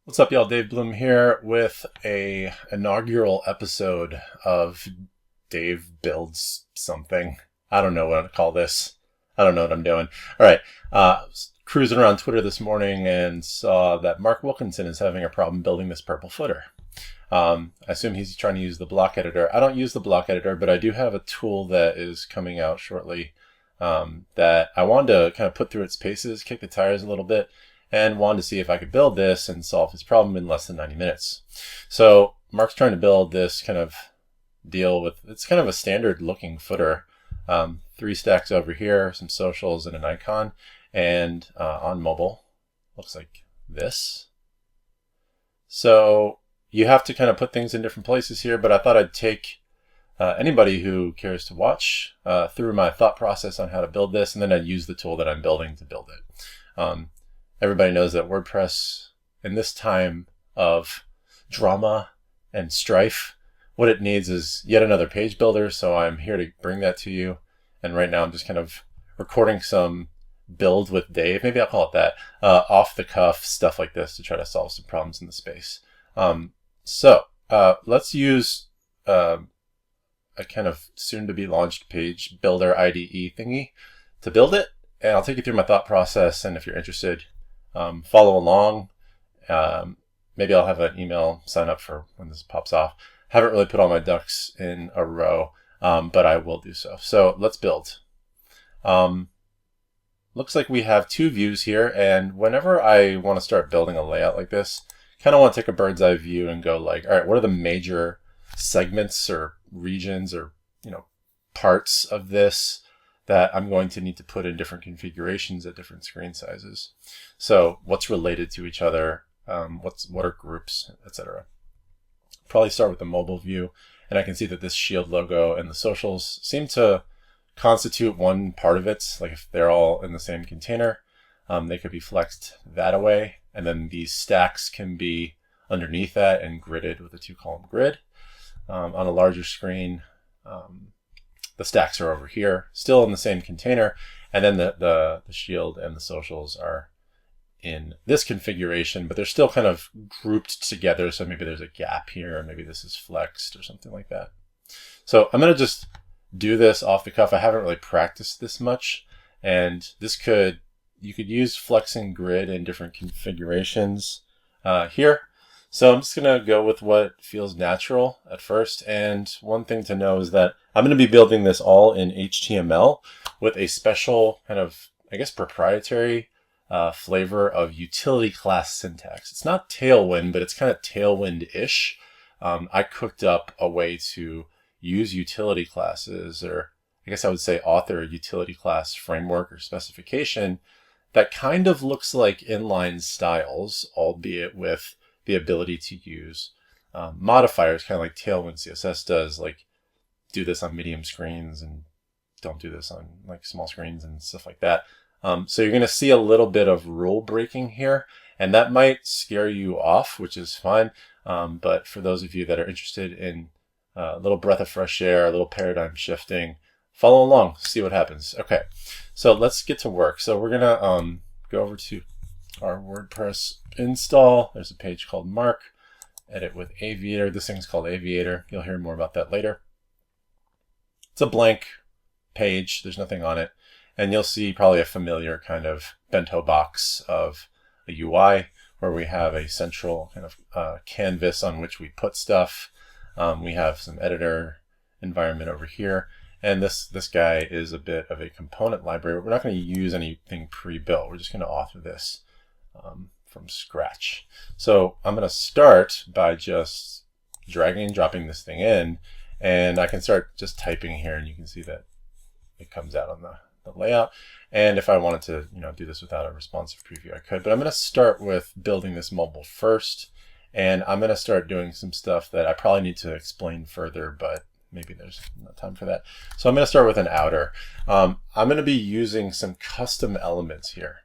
What's up, y'all? Dave Bloom here with a inaugural episode of Dave Builds Something. I don't know what to call this. I don't know what I'm doing. All right. I was cruising around Twitter this morning and saw that Mark Wilkinson is having a problem building this purple footer. I assume he's trying to use the block editor. I don't use the block editor, but I do have a tool that is coming out shortly that I wanted to kind of put through its paces, kick the tires a little bit, and wanted to see if I could build this and solve his problem in less than 90 minutes. So Mark's trying to build this kind of deal with, it's kind of a standard looking footer. 3 stacks over here, some socials and an icon, and on mobile, looks like this. So you have to kind of put things in different places here, but I thought I'd take anybody who cares to watch through my thought process on how to build this, and then I'd use the tool that I'm building to build it. Everybody knows that WordPress, in this time of drama and strife, what it needs is yet another page builder. So I'm here to bring that to you. And right now I'm just kind of recording some build with Dave, maybe I'll call it that, off the cuff stuff like this to try to solve some problems in the space. Let's use a kind of soon to be launched page builder IDE thingy to build it. And I'll take you through my thought process. And if you're interested, follow along. Maybe I'll have an email sign up for when this pops off. Haven't really put all my ducks in a row, but I will do so. So let's build. Looks like we have 2 views here, and whenever I want to start building a layout like this, kind of want to take a bird's eye view and go like, all right, what are the major segments or regions or parts of this that I'm going to need to put in different configurations at different screen sizes. So what's related to each other, what are groups, etc. Probably start with the mobile view, and I can see that this shield logo and the socials seem to constitute one part of it. Like if they're all in the same container, they could be flexed that way, and then these stacks can be underneath that and gridded with a 2-column grid. On a larger screen, the stacks are over here, still in the same container, and then the shield and the socials are in this configuration, but they're still kind of grouped together, so maybe there's a gap here, or maybe this is flexed or something like that. So I'm going to just do this off the cuff. I haven't really practiced this much, and you could use flexing grid in different configurations here. So I'm just going to go with what feels natural at first. And one thing to know is that I'm going to be building this all in HTML with a special kind of, I guess, proprietary flavor of utility class syntax. It's not Tailwind, but it's kind of Tailwind-ish. I cooked up a way to use utility classes, or I guess I would say author a utility class framework or specification that kind of looks like inline styles, albeit with the ability to use modifiers, kind of like Tailwind CSS does, like do this on medium screens and don't do this on like small screens and stuff like that. So you're going to see a little bit of rule breaking here, and that might scare you off, which is fine. But for those of you that are interested in a little breath of fresh air, a little paradigm shifting, follow along, see what happens. Okay, so let's get to work. So we're going to go over to our WordPress install. There's a page called Mark, edit with Aviator. This thing's called Aviator. You'll hear more about that later. It's a blank page. There's nothing on it. And you'll see probably a familiar kind of bento box of a UI where we have a central kind of canvas on which we put stuff. We have some editor environment over here. And this guy is a bit of a component library. We're not going to use anything pre-built. We're just going to author this from scratch. So I'm going to start by just dragging and dropping this thing in, and I can start just typing here, and you can see that it comes out on the layout. And if I wanted to do this without a responsive preview, I could, but I'm going to start with building this mobile first, and I'm going to start doing some stuff that I probably need to explain further, but maybe there's no time for that. So I'm going to start with an outer. I'm going to be using some custom elements here.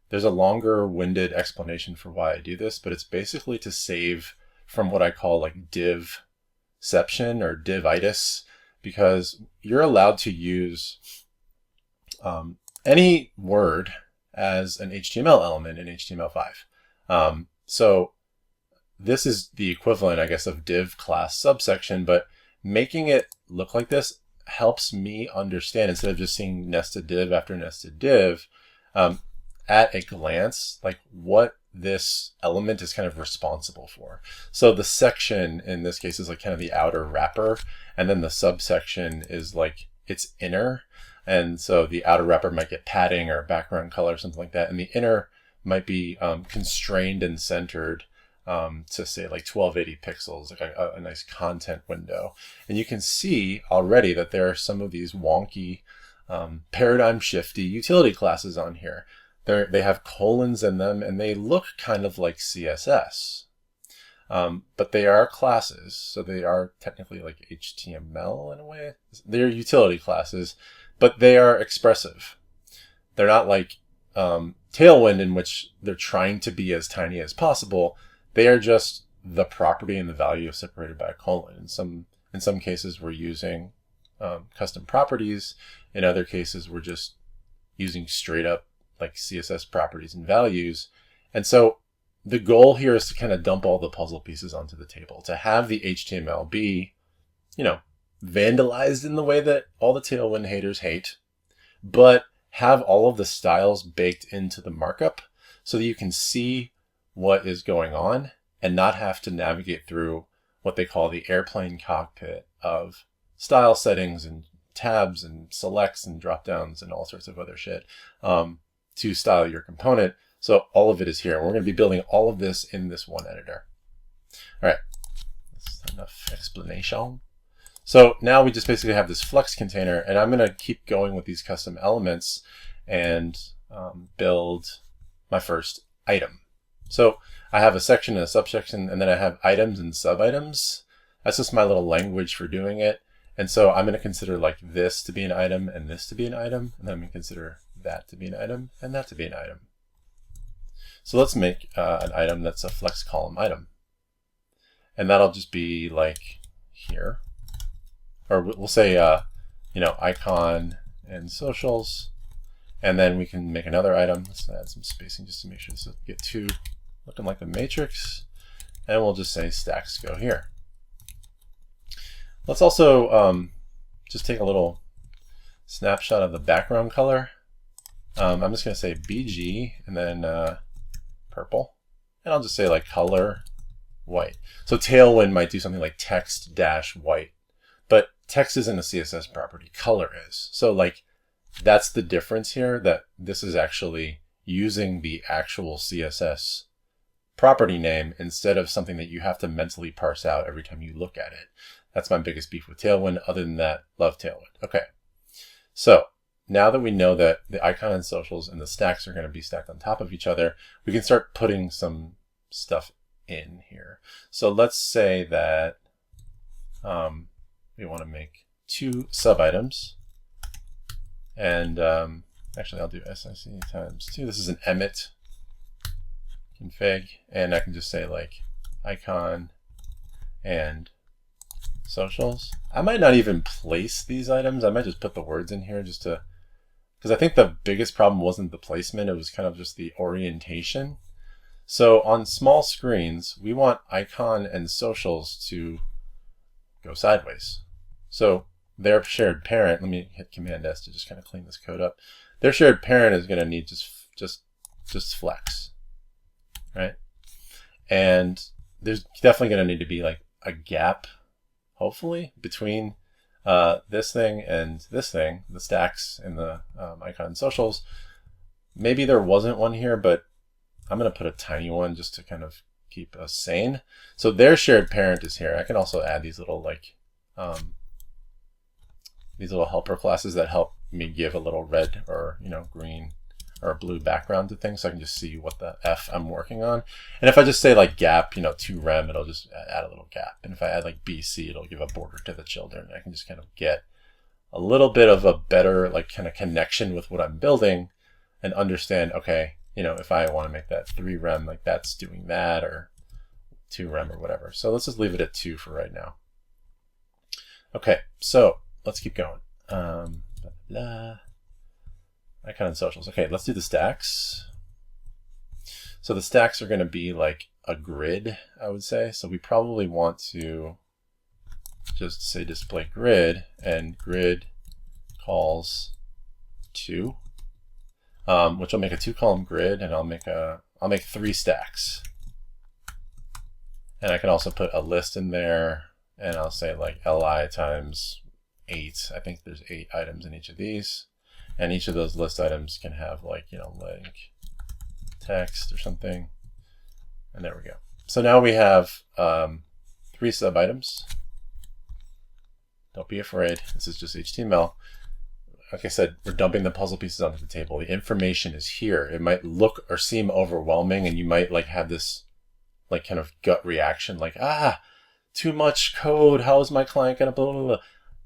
There's a longer winded explanation for why I do this, but it's basically to save from what I call like divception or divitis, because you're allowed to use any word as an HTML element in HTML5. So this is the equivalent, I guess, of div class subsection, but making it look like this helps me understand, instead of just seeing nested div after nested div, at a glance, like what this element is kind of responsible for. So the section in this case is like kind of the outer wrapper, and then the subsection is like its inner. And so the outer wrapper might get padding or background color or something like that, and the inner might be constrained and centered to say like 1280 pixels, like a nice content window. And you can see already that there are some of these wonky paradigm shifty utility classes on here. They have colons in them, and they look kind of like CSS. But they are classes, so they are technically like HTML in a way. They're utility classes, but they are expressive. They're not like Tailwind, in which they're trying to be as tiny as possible. They are just the property and the value separated by a colon. In some cases, we're using custom properties. In other cases, we're just using straight up like CSS properties and values. And so the goal here is to kind of dump all the puzzle pieces onto the table, to have the HTML be, vandalized in the way that all the Tailwind haters hate, but have all of the styles baked into the markup so that you can see what is going on and not have to navigate through what they call the airplane cockpit of style settings and tabs and selects and drop downs and all sorts of other shit to style your component. So all of it is here. And we're going to be building all of this in this one editor. All right, that's enough explanation. So now we just basically have this Flux container, and I'm going to keep going with these custom elements and build my first item. So I have a section and a subsection, and then I have items and sub-items. That's just my little language for doing it. And so I'm going to consider like this to be an item and this to be an item, and then I'm going to consider that to be an item and that to be an item. So let's make an item that's a Flex column item. And that'll just be like here. Or we'll say, icon and socials. And then we can make another item. Let's add some spacing just to make sure this doesn't get too looking like the matrix. And we'll just say stacks go here. Let's also just take a little snapshot of the background color. I'm just going to say BG and then purple. And I'll just say like color white. So Tailwind might do something like text dash white. But text isn't a CSS property, color is. So like that's the difference here, that this is actually using the actual CSS property name instead of something that you have to mentally parse out every time you look at it. That's my biggest beef with Tailwind. Other than that, love Tailwind. Okay, so now that we know that the icon and socials and the stacks are going to be stacked on top of each other, we can start putting some stuff in here. So let's say that we want to make 2 sub-items. And actually, I'll do SIC times 2. This is an emit config. And I can just say like icon and socials. I might not even place these items. I might just put the words in here just to, because I think the biggest problem wasn't the placement. It was kind of just the orientation. So on small screens, we want icon and socials to go sideways. So their shared parent, let me hit Command S to just kind of clean this code up. Their shared parent is going to need just flex, right? And there's definitely going to need to be like a gap, hopefully, between this thing and this thing, the stacks and the icon and socials. Maybe there wasn't one here, but I'm going to put a tiny one just to kind of keep us sane. So their shared parent is here. I can also add these little like these little helper classes that help me give a little red or green or blue background to things, so I can just see what the F I'm working on. And if I just say like gap, to rem, it'll just add a little gap. And if I add like BC, it'll give a border to the children. I can just kind of get a little bit of a better like kind of connection with what I'm building and understand, okay, if I want to make that 3 rem, like that's doing that, or 2 rem or whatever. So let's just leave it at 2 for right now. Okay, so let's keep going. Icon and socials. Okay, let's do the stacks. So the stacks are going to be like a grid, I would say. So we probably want to just say display grid, and grid calls 2, which will make a 2-column grid, and I'll make 3 stacks. And I can also put a list in there, and I'll say like li times 8. I think there's 8 items in each of these, and each of those list items can have like, you know, link text or something. And there we go. So now we have 3 sub items. Don't be afraid. This is just HTML. Like I said, we're dumping the puzzle pieces onto the table. The information is here. It might look or seem overwhelming, and you might like have this like kind of gut reaction, like, too much code. How is my client gonna blah, blah, blah.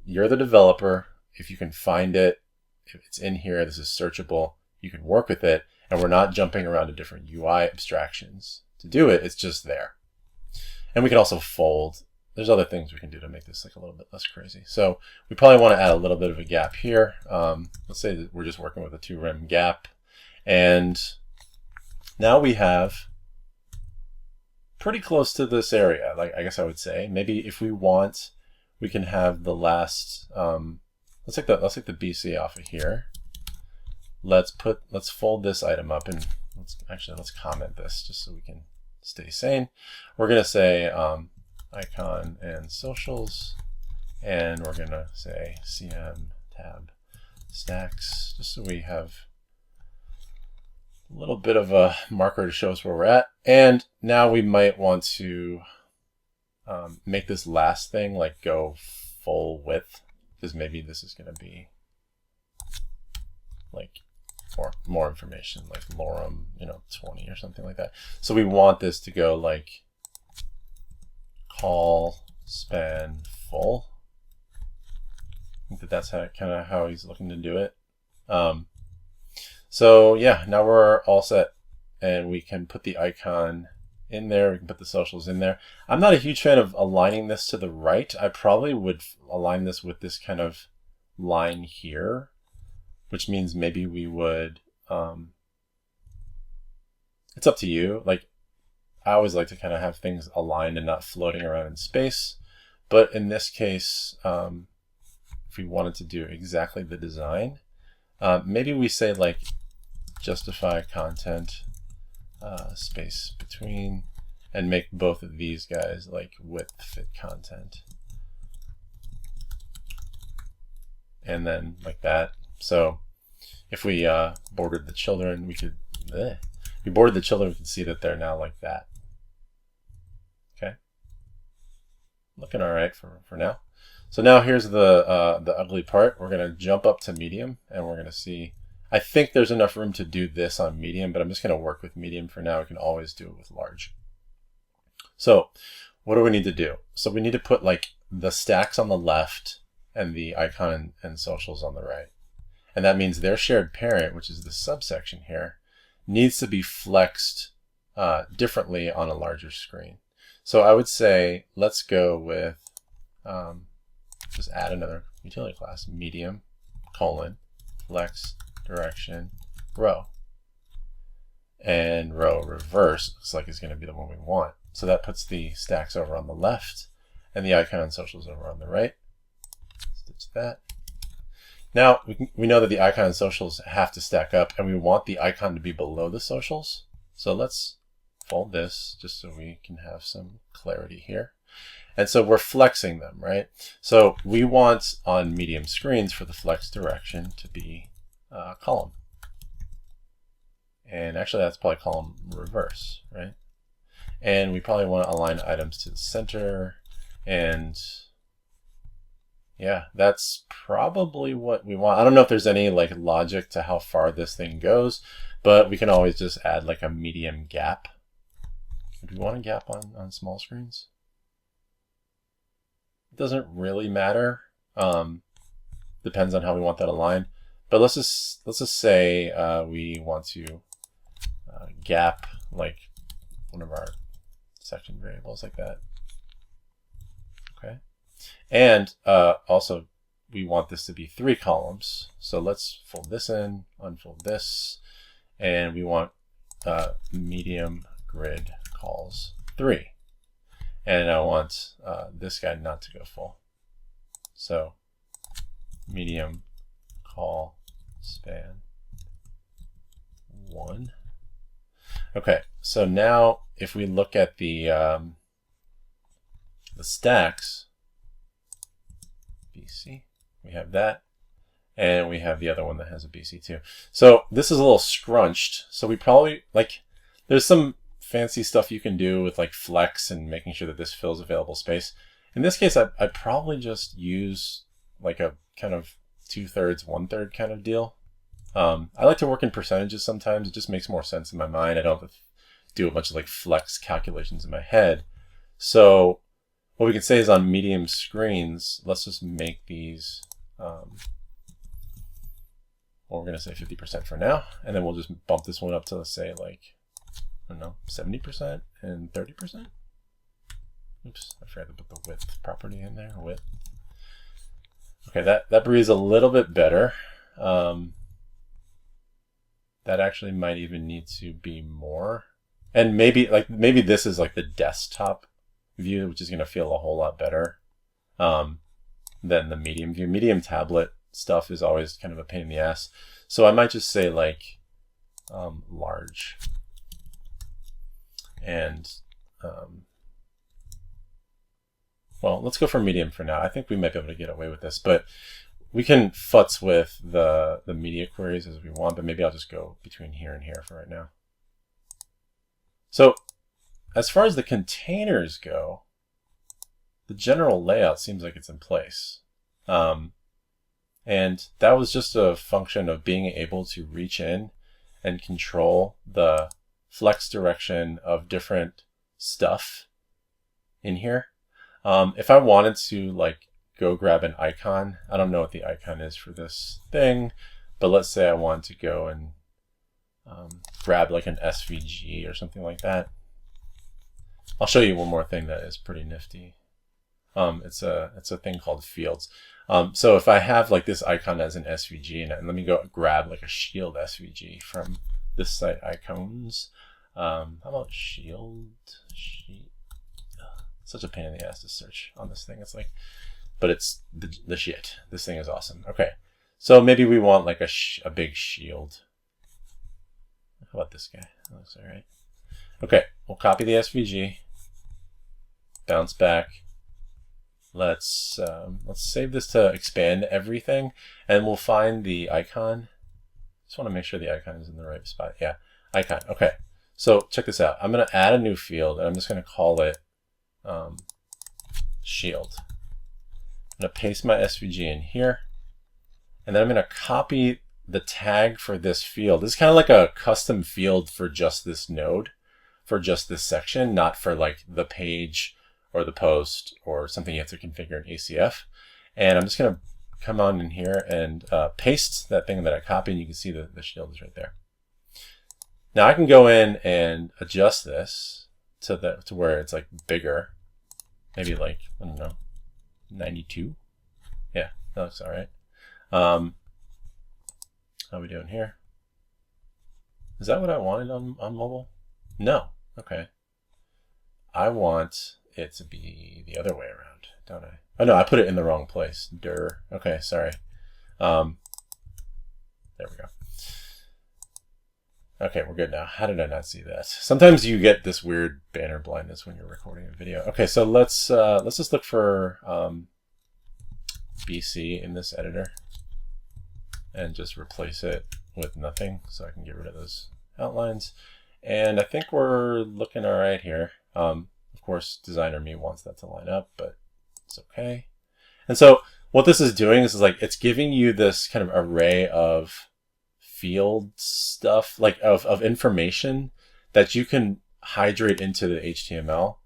You're the developer. If you can find it, if it's in here, this is searchable, you can work with it, and we're not jumping around to different UI abstractions to do it. It's just there. And we can also fold. There's other things we can do to make this like a little bit less crazy. So we probably want to add a little bit of a gap here. Let's say that we're just working with a 2-rem gap. And now we have pretty close to this area. Like, I guess I would say maybe if we want, we can have the last, let's take the BC off of here. Let's fold this item up, and let's comment this just so we can stay sane. We're going to say, icon and socials, and we're gonna say CM tab stacks, just so we have a little bit of a marker to show us where we're at. And now we might want to make this last thing like go full width, because maybe this is going to be like more information, like lorem, 20 or something like that. So we want this to go like call span full. I think that's kind of how he's looking to do it. So yeah, now we're all set, and we can put the icon in there. We can put the socials in there. I'm not a huge fan of aligning this to the right. I probably would align this with this kind of line here, which means maybe we would, it's up to you. Like, I always like to kind of have things aligned and not floating around in space. But in this case, if we wanted to do exactly the design, maybe we say like justify content space between, and make both of these guys like width fit content. And then like that. So if we bordered the children, we could, we could see that they're now like that. Okay. Looking all right for now. So now here's the ugly part. We're going to jump up to medium, and we're going to see, I think there's enough room to do this on medium, but I'm just going to work with medium for now. We can always do it with large. So what do we need to do? So we need to put like the stacks on the left and the icon and socials on the right. And that means their shared parent, which is the subsection here, needs to be flexed differently on a larger screen. So I would say, let's go with, just add another utility class, medium, flex direction, row. And row reverse looks like it's going to be the one we want. So that puts the stacks over on the left and the icon and socials over on the right. Stitch that. Now we know that the icon and socials have to stack up, and we want the icon to be below the socials. So let's fold this just so we can have some clarity here. And so we're flexing them, right? So we want on medium screens for the flex direction to be column. And actually that's probably column reverse, right? And we probably want to align items to the center. And yeah, that's probably what we want. I don't know if there's any like logic to how far this thing goes, but we can always just add like a medium gap. Do we want a gap on small screens? It doesn't really matter. Depends on how we want that aligned. But let's just say we want to gap like one of our section variables like that. Okay. And also we want this to be 3 columns. So let's fold this in, unfold this, and we want medium grid calls 3. And I want this guy not to go full. So medium call span 1. Okay, so now if we look at the stacks, BC, we have that, and we have the other one that has a BC too. So this is a little scrunched. So we probably, like, there's some fancy stuff you can do with like flex and making sure that this fills available space. In this case, I'd probably just use like a kind of 2/3, 1/3 kind of deal. I like to work in percentages sometimes. It just makes more sense in my mind. I don't have to do a bunch of like flex calculations in my head. So what we can say is on medium screens, let's just make these, well, we're going to say 50% for now. And then we'll just bump this one up to, let's say, like, I don't know, 70% and 30%. Oops, I forgot to put the width property in there, width. Okay, that breathes a little bit better. That actually might even need to be more. And maybe this is like the desktop view, which is going to feel a whole lot better than the medium view. Medium tablet stuff is always kind of a pain in the ass. So I might just say like large. And well, let's go for medium for now. I think we might be able to get away with this, but we can futz with the media queries as we want, but maybe I'll just go between here and here for right now. So as far as the containers go, the general layout seems like it's in place. And that was just a function of being able to reach in and control the flex direction of different stuff in here. If I wanted to like go grab an icon, I don't know what the icon is for this thing, but let's say I want to go and grab like an SVG or something like that. I'll show you one more thing that is pretty nifty. It's a thing called fields. So if I have like this icon as an SVG, and let me go grab like a shield SVG from this site icons. How about shield? Such a pain in the ass to search on this thing. It's like, but it's the shit. This thing is awesome. Okay, so maybe we want like a big shield. How about this guy? That looks all right. Okay, we'll copy the SVG, bounce back. Let's save this to expand everything, and we'll find the icon. Just want to make sure the icon is in the right spot. Yeah, icon. Okay, so check this out. I'm going to add a new field, and I'm just going to call it shield. I'm going to paste my SVG in here, and then I'm going to copy the tag for this field. This is kind of like a custom field for just this node, for just this section, not for like the page or the post or something you have to configure in ACF. And I'm just going to come on in here and paste that thing that I copied, and you can see the shield is right there. Now I can go in and adjust this to where it's like bigger, maybe like, I don't know, 92. Yeah, that looks all right. How are we doing here? Is that what I wanted on mobile? No. Okay. I want it to be the other way around, don't I? Oh no, I put it in the wrong place. Okay, sorry. There we go. Okay, we're good now. How did I not see that? Sometimes you get this weird banner blindness when you're recording a video. Okay, so let's just look for BC in this editor and just replace it with nothing, so I can get rid of those outlines. And I think we're looking all right here. Of course, designer me wants that to line up, but it's okay. And so what this is doing is like, it's giving you this kind of array of field stuff, like of information that you can hydrate into the HTML,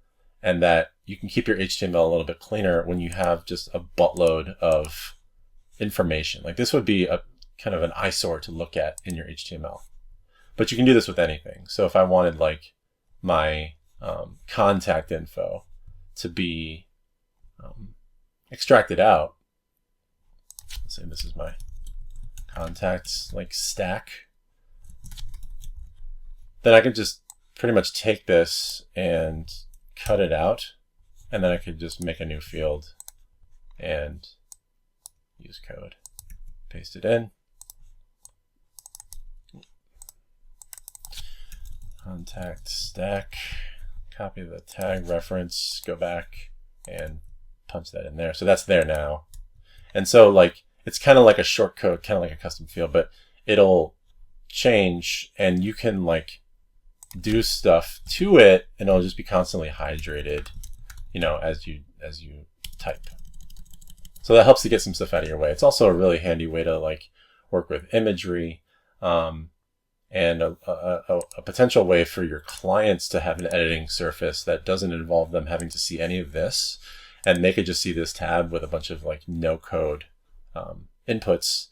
and that you can keep your HTML a little bit cleaner when you have just a buttload of information. Like this would be a kind of an eyesore to look at in your HTML. But you can do this with anything. So if I wanted like my contact info to be extracted out, let's say this is my contacts like stack, then I can just pretty much take this and cut it out, and then I could just make a new field and use code. Paste it in. Contact stack, copy the tag reference, go back and punch that in there. So that's there now. And so like, it's kind of like a short code, kind of like a custom field, but it'll change and you can like do stuff to it and it'll just be constantly hydrated, you know, as you type. So that helps to get some stuff out of your way. It's also a really handy way to like work with imagery, and a potential way for your clients to have an editing surface that doesn't involve them having to see any of this. And they could just see this tab with a bunch of like no code inputs,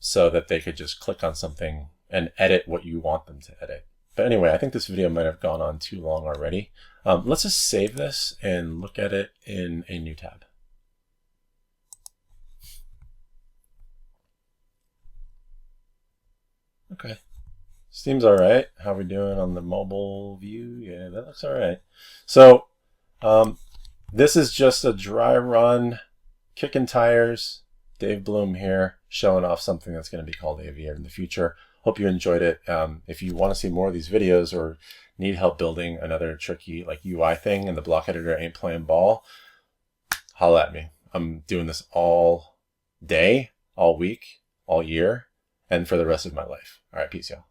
so that they could just click on something and edit what you want them to edit. But anyway, I think this video might have gone on too long already. Let's just save this and look at it in a new tab. Okay, seems all right. How are we doing on the mobile view? Yeah, that looks all right. So this is just a dry run, kicking tires. Dave Bloom here, showing off something that's going to be called Aviator in the future. Hope you enjoyed it. If you want to see more of these videos or need help building another tricky like UI thing and the block editor ain't playing ball, holla at me. I'm doing this all day, all week, all year, and for the rest of my life. All right, peace, y'all.